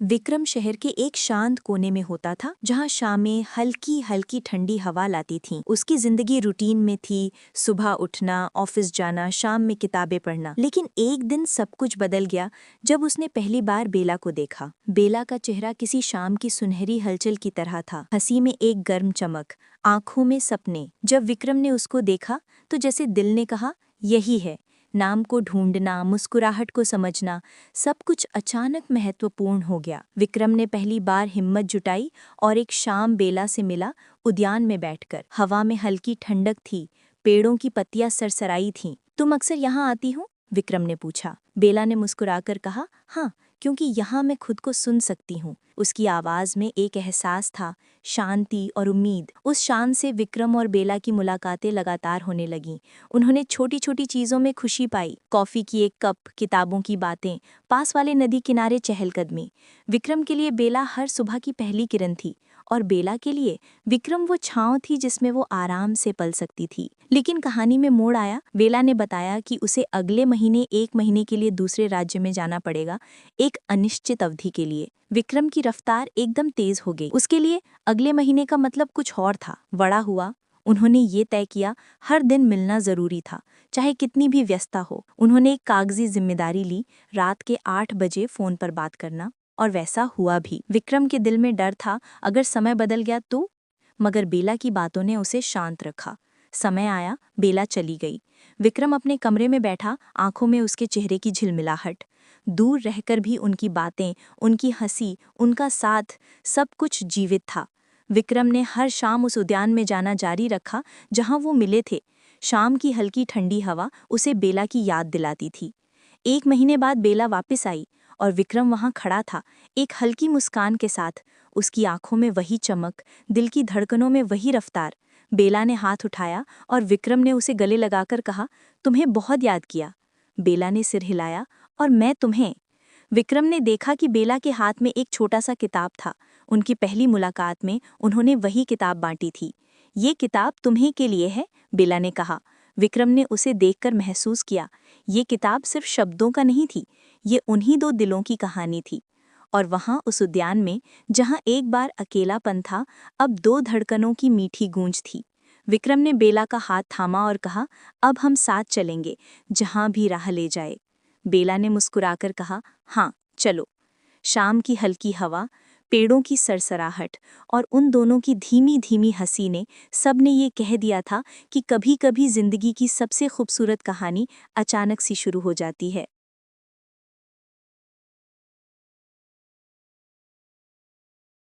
विक्रम शहर के एक शांत कोने में होता था जहाँ शामें हल्की हल्की ठंडी हवा लाती थीं। उसकी जिंदगी रूटीन में थी, सुबह उठना, ऑफिस जाना, शाम में किताबें पढ़ना। लेकिन एक दिन सब कुछ बदल गया जब उसने पहली बार बेला को देखा। बेला का चेहरा किसी शाम की सुनहरी हलचल की तरह था, हंसी में एक गर्म चमक, आंखों में सपने। जब विक्रम ने उसको देखा तो जैसे दिल ने कहा, यही है। नाम को ढूंढना, मुस्कुराहट को समझना, सब कुछ अचानक महत्वपूर्ण हो गया। विक्रम ने पहली बार हिम्मत जुटाई और एक शाम बेला से मिला, उद्यान में बैठकर। हवा में हल्की ठंडक थी, पेड़ों की पत्तियां सरसराई थीं। तुम अक्सर यहाँ आती हो? विक्रम ने पूछा। बेला ने मुस्कुराकर कहा, हाँ, क्योंकि यहाँ मैं खुद को सुन सकती हूँ। उसकी आवाज़ में एक एहसास था, शांति और उम्मीद। उस शाम से विक्रम और बेला की मुलाकातें लगातार होने लगीं। उन्होंने छोटी छोटी चीज़ों में खुशी पाई, कॉफ़ी की एक कप, किताबों की बातें, पास वाले नदी किनारे चहलकदमी। विक्रम के लिए बेला हर सुबह की पहली किरण थी और बेला के लिए विक्रम वो छांव थी जिसमें वो आराम से पल सकती थी। लेकिन कहानी में मोड़ आया। बेला ने बताया कि उसे अगले महीने 1 महीने के लिए दूसरे राज्य में जाना पड़ेगा, एक अनिश्चित अवधि के लिए। विक्रम की रफ्तार एकदम तेज हो गई। उसके लिए अगले महीने का मतलब कुछ और था। बड़ा हुआ, उन्होंने ये तय किया, हर दिन मिलना जरूरी था, चाहे कितनी भी व्यस्तता हो। उन्होंने एक कागजी जिम्मेदारी ली, रात के 8 बजे फोन पर बात करना, और वैसा हुआ भी। विक्रम के दिल में डर था, अगर समय बदल गया तो? मगर बेला की बातों ने उसे शांत रखा। समय आया, बेला चली गई। विक्रम अपने कमरे में बैठा, आंखों में उसके चेहरे की झिलमिलाहट। दूर रहकर भी उनकी बातें, उनकी हंसी, उनका साथ, सब कुछ जीवित था। विक्रम ने हर शाम उस उद्यान में जाना जारी रखा जहां वो मिले थे। शाम की हल्की ठंडी हवा उसे बेला की याद दिलाती थी। 1 महीने बाद बेला वापस आई और विक्रम वहां खड़ा था, एक हल्की मुस्कान के साथ। उसकी आंखों में वही चमक, दिल की धड़कनों में वही रफ्तार। बेला ने हाथ उठाया और विक्रम ने उसे गले लगाकर कहा, तुम्हें बहुत याद किया। बेला ने सिर हिलाया, और मैं तुम्हें। विक्रम ने देखा कि बेला के हाथ में एक छोटा सा किताब था। उनकी पहली मुलाकात में उन्होंने वही किताब बांटी थी। ये किताब तुम्हें के लिए है, बेला ने कहा। विक्रम ने उसे देखकर महसूस किया, ये किताब सिर्फ शब्दों का नहीं थी, ये उन्हीं दो दिलों की कहानी थी। और वहां उस उद्यान में, जहां एक बार अकेलापन था, अब दो धड़कनों की मीठी गूंज थी। विक्रम ने बेला का हाथ थामा और कहा, अब हम साथ चलेंगे, जहां भी राह ले जाए। बेला ने मुस्कुराकर कहा, हाँ, चलो। शाम की हल्की हवा, पेड़ों की सरसराहट और उन दोनों की धीमी धीमी हंसी ने सबने ये कह दिया था कि कभी कभी जिंदगी की सबसे खूबसूरत कहानी अचानक सी शुरू हो जाती है।